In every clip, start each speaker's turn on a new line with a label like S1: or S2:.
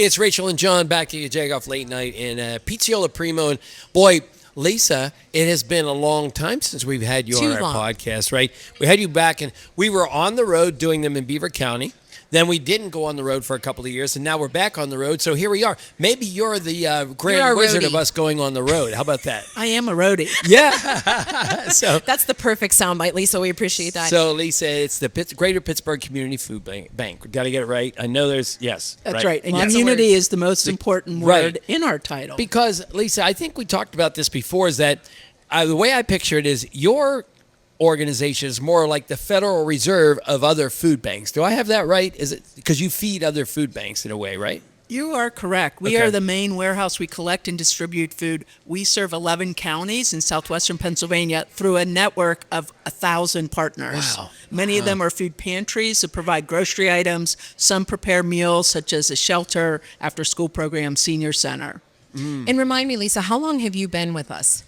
S1: It's Rachel and John back at YaJagoff Late Night in Pizziola Primo. And boy, Lisa, it has been a long time since we've had you on our podcast, right? We had you back, and we were on the road doing them in Beaver County. Then we didn't go on the road for a couple of years, and now we're back on the road. So here we are. Maybe you're the grand wizard of us going on the road. How about that?
S2: I am a roadie.
S1: Yeah. So
S3: that's the perfect soundbite, Lisa. We appreciate that.
S1: So, Lisa, it's the Greater Pittsburgh Community Food Bank. We've got to get it right. I know there's,
S2: That's right. And community is the most important word in our title.
S1: Because, Lisa, I think we talked about this before, is that the way I picture it is your organization is more like the Federal Reserve of other food banks. Do I have that right? Is it because you feed other food banks in a way, right?
S2: You are correct. We are the main warehouse. We collect and distribute food. We serve 11 counties in southwestern Pennsylvania through a network of 1,000 partners.
S1: Wow.
S2: Many of them are food pantries that provide grocery items. Some prepare meals such as a shelter, after-school program, senior center.
S3: And remind me, Lisa, how long have you been with us?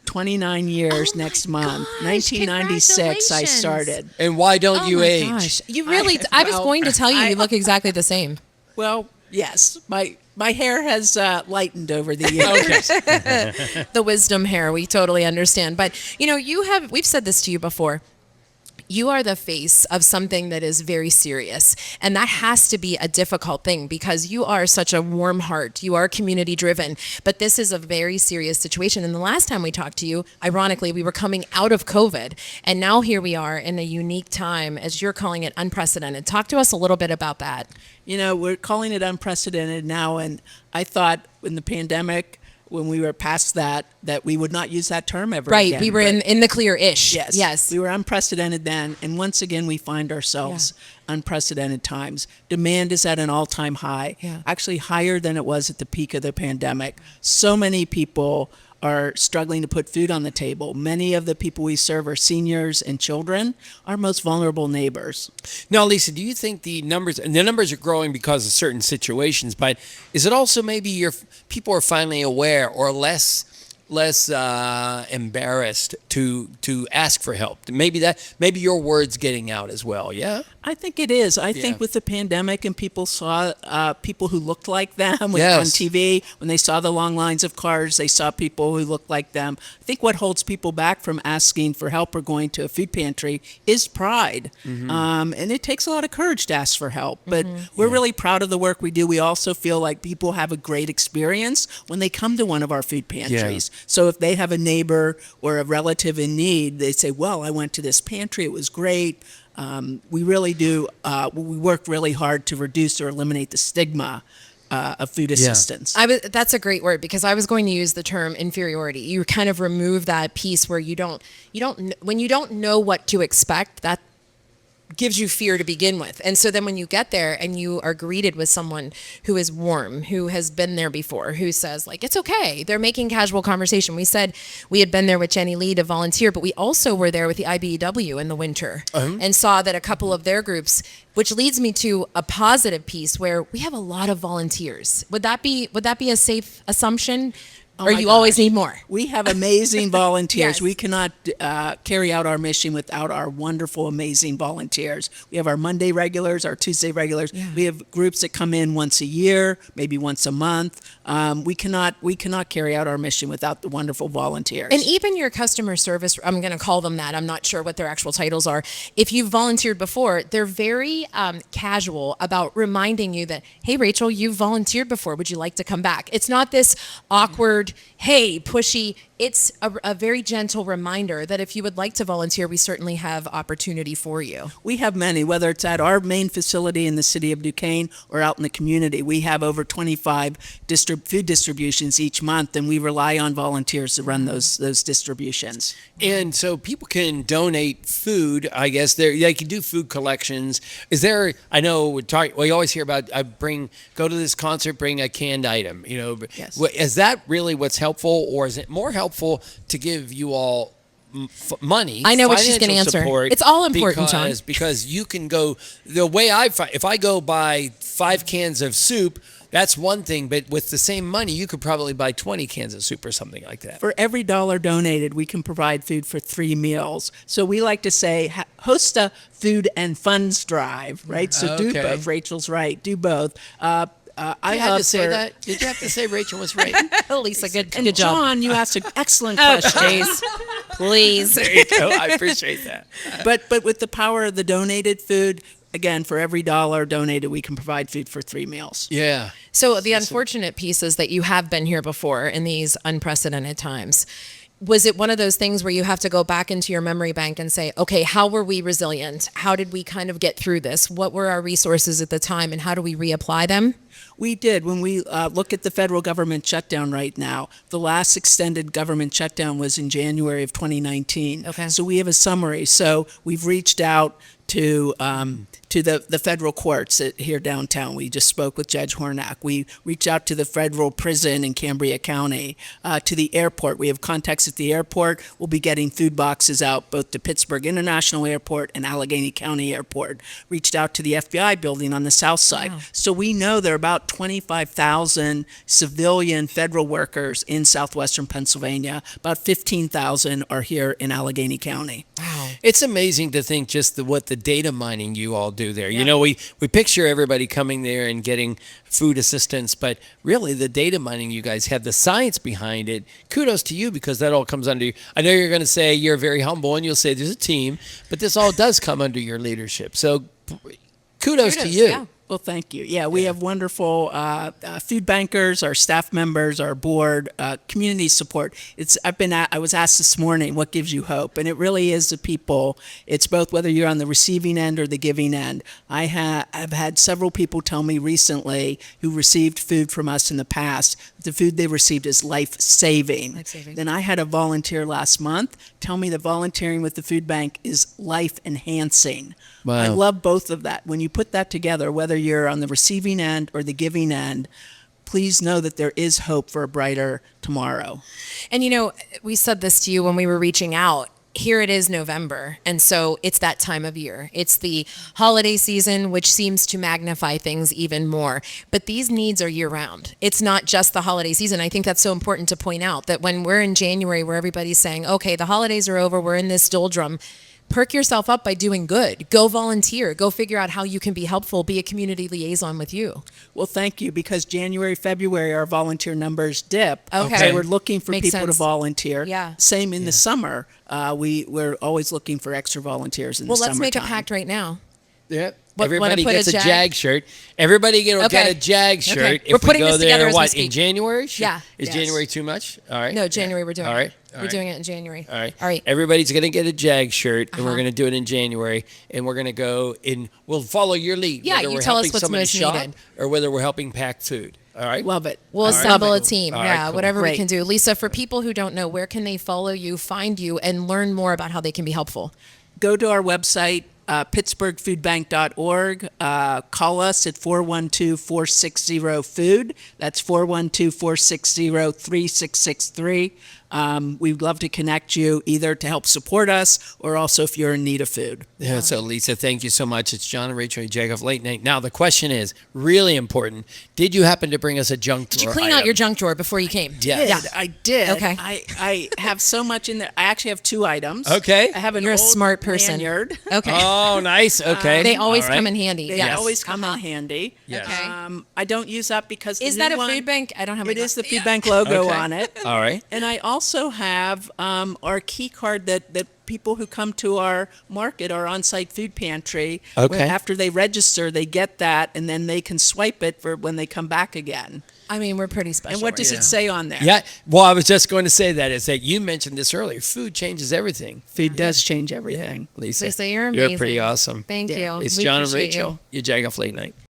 S2: 29 years next month.
S3: Gosh,
S2: 1996 I started.
S1: And why don't you age?
S3: Gosh. You really, I was going to tell you, you look exactly the same.
S2: Well, yes. My hair has lightened over the years.
S3: The wisdom hair, we totally understand. But, you know, we've said this to you before. You are the face of something that is very serious. And that has to be a difficult thing because you are such a warm heart. You are community driven. But this is a very serious situation. And the last time we talked to you, ironically, we were coming out of COVID. And now here we are in a unique time, as you're calling it, unprecedented. Talk to us a little bit about that.
S2: You know, we're calling it unprecedented now. And I thought in the pandemic, when we were past that we would not use that term ever again.
S3: Right, we were in the clear-ish.
S2: Yes. We were unprecedented then, and once again we find ourselves unprecedented times. Demand is at an all-time high, actually higher than it was at the peak of the pandemic. So many people are struggling to put food on the table. Many of the people we serve are seniors and children, our most vulnerable neighbors.
S1: Now, Lisa, do you think the numbers are growing because of certain situations, but is it also maybe people are finally aware or less embarrassed to ask for help? Maybe your word's getting out as well, yeah?
S2: I think it is. I think with the pandemic and people saw people who looked like them on TV, when they saw the long lines of cars, they saw people who looked like them. I think what holds people back from asking for help or going to a food pantry is pride. And it takes a lot of courage to ask for help. But we're really proud of the work we do. We also feel like people have a great experience when they come to one of our food pantries. So if they have a neighbor or a relative in need, they say, well, I went to this pantry, it was great. We really do, we work really hard to reduce or eliminate the stigma of food assistance.
S3: That's a great word because I was going to use the term inferiority. You kind of remove that piece where when you don't know what to expect, that gives you fear to begin with. And so then when you get there and you are greeted with someone who is warm, who has been there before, who says like, it's okay. They're making casual conversation. We said we had been there with Jenny Lee to volunteer, but we also were there with the IBEW in the winter and saw that a couple of their groups, which leads me to a positive piece where we have a lot of volunteers. Would that be a safe assumption? Or you always need more?
S2: We have amazing volunteers. We cannot carry out our mission without our wonderful, amazing volunteers. We have our Monday regulars, our Tuesday regulars. We have groups that come in once a year, maybe once a month. We cannot carry out our mission without the wonderful volunteers.
S3: And even your customer service, I'm going to call them that. I'm not sure what their actual titles are. If you've volunteered before, they're very casual about reminding you that, hey, Rachel, you've volunteered before. Would you like to come back? It's not this awkward, hey, pushy. It's a very gentle reminder that if you would like to volunteer, we certainly have opportunity for you.
S2: We have many, whether it's at our main facility in the city of Duquesne or out in the community. We have over 25 food distributions each month, and we rely on volunteers to run those distributions.
S1: And so people can donate food, I guess. They can do food collections. Is there, I know we always hear about, go to this concert, bring a canned item. You know, is that really what's helpful, or is it more helpful to give you all money?
S3: I know what she's going to answer. It's all important, John.
S1: Because you can go, the way if I go buy 5 cans of soup, that's one thing, but with the same money, you could probably buy 20 cans of soup or something like that.
S2: For every $1 donated, we can provide food for 3 meals. So we like to say, host a food and funds drive, right? So do both. Rachel's right. Do both. I
S1: had to say that. Did you have to say Rachel was right?
S3: Lisa, good
S2: And
S3: job.
S2: John, you asked an excellent question.
S3: Jeez. Please.
S1: There you go. I appreciate that.
S2: But with the power of the donated food, again, for every dollar donated, we can provide food for 3 meals.
S1: Yeah.
S3: So the unfortunate piece is that you have been here before in these unprecedented times. Was it one of those things where you have to go back into your memory bank and say, okay, how were we resilient? How did we kind of get through this? What were our resources at the time, and how do we reapply them?
S2: We did. When we look at the federal government shutdown right now, the last extended government shutdown was in January of 2019.
S3: Okay.
S2: So we have a summary. So we've reached out to the federal courts here downtown. We just spoke with Judge Hornak. We reached out to the federal prison in Cambria County, to the airport. We have contacts at the airport. We'll be getting food boxes out both to Pittsburgh International Airport and Allegheny County Airport. Reached out to the FBI building on the south side.
S3: Wow.
S2: So we know there are about 25,000 civilian federal workers in southwestern Pennsylvania. About 15,000 are here in Allegheny County.
S3: Wow.
S1: It's amazing to think just what the data mining you all do there. You know, we picture everybody coming there and getting food assistance, but really the data mining you guys have, the science behind it, kudos to you, because that all comes under you. I know you're going to say you're very humble and you'll say there's a team, but this all does come under your leadership. So kudos to you.
S3: Yeah.
S2: Well, thank you. Yeah, we have wonderful food bankers, our staff members, our board, community support. I was asked this morning, what gives you hope? And it really is the people. It's both whether you're on the receiving end or the giving end. I've had several people tell me recently who received food from us in the past, the food they received is life-saving.
S3: Life-saving.
S2: Then I had a volunteer last month tell me that volunteering with the food bank is life-enhancing.
S1: Wow.
S2: I love both of that. When you put that together, whether you're on the receiving end or the giving end, please know that there is hope for a brighter tomorrow.
S3: And you know, we said this to you when we were reaching out. Here it is November, and so it's that time of year. It's the holiday season, which seems to magnify things even more. But these needs are year-round. It's not just the holiday season. I think that's so important to point out, that when we're in January where everybody's saying, okay, the holidays are over, we're in this doldrum, perk yourself up by doing good. Go volunteer. Go figure out how you can be helpful. Be a community liaison with you.
S2: Well, thank you, because January, February, our volunteer numbers dip.
S3: Okay.
S2: So we're looking for
S3: Makes
S2: people to
S3: sense.
S2: volunteer.
S3: Yeah.
S2: Same in the summer. We're always looking for extra volunteers in the
S3: Well, let's make a
S2: summertime.
S3: pact right now.
S1: Yeah.
S3: What,
S1: Everybody
S3: wanna put
S1: gets a
S3: Jag?
S1: Jag shirt. Everybody will get
S3: Okay.
S1: a Jag shirt.
S3: Okay.
S1: If
S3: We're putting
S1: we go
S3: this together
S1: there,
S3: as we
S1: what, in
S3: speak.
S1: January?
S3: Yeah.
S1: Is
S2: Yes.
S1: January too much? All right.
S3: No, January we're doing
S1: All right.
S3: it.
S1: All
S3: We're
S1: right.
S3: doing it in January.
S1: All right.
S3: All right.
S1: Everybody's going to get a Jag shirt, and we're
S3: Uh-huh.
S1: going to do it in January, and we're going to go in. We'll follow your lead.
S3: Yeah,
S1: whether
S3: you
S1: we're
S3: tell us
S1: helping
S3: what's
S1: somebody
S3: most
S1: shop
S3: needed.
S1: or whether we're helping pack food. All right.
S2: Love it.
S3: We'll
S1: All right.
S3: assemble a
S1: Cool.
S3: team.
S1: All right,
S3: Yeah,
S1: cool.
S3: whatever we
S2: Great.
S3: can do. Lisa, for people who don't know, where can they follow you, find you, and learn more about how they can be helpful?
S2: Go to our website, pittsburghfoodbank.org. Call us at 412-460-FOOD. That's 412-460-3663. We'd love to connect you either to help support us or also if you're in need of food.
S1: Yeah, so Lisa, thank you so much. It's John and Rachel YaJagoff Late Night. Now, the question is, really important, did you happen to bring us a junk
S3: Did you
S1: drawer
S3: clean out
S1: item?
S3: your junk drawer before you came?
S1: Yes.
S2: I did.
S3: Okay.
S2: I have so much in there. I actually have 2 items.
S1: Okay.
S2: I have an
S3: You're a
S2: old
S3: smart person.
S2: lanyard.
S3: Okay.
S1: Oh, nice. Okay.
S3: They always
S1: All right.
S3: come in handy.
S2: They
S3: Yes.
S2: always come in handy.
S1: Yes.
S3: Okay.
S2: I don't use that because the
S3: Is
S2: new
S3: that a
S2: one-
S3: food bank? I don't have my
S2: It is the
S3: glasses.
S2: food bank logo
S1: Okay.
S2: on it.
S1: All right.
S2: And I also have our key card that people who come to our market, our on-site food pantry,
S1: Okay.
S2: after they register, they get that, and then they can swipe it for when they come back again.
S3: I mean, we're pretty special.
S2: And what does
S3: right
S2: it say on there?
S1: Yeah. Well, I was just going to say that is that you mentioned this earlier. Food changes everything.
S2: Food does change everything.
S1: Lisa.
S3: Lisa, you're
S1: You're
S3: amazing.
S1: pretty awesome.
S3: Thank you.
S1: It's
S3: We
S1: John and
S3: appreciate you.
S1: Rachel. YaJagoff Late Night.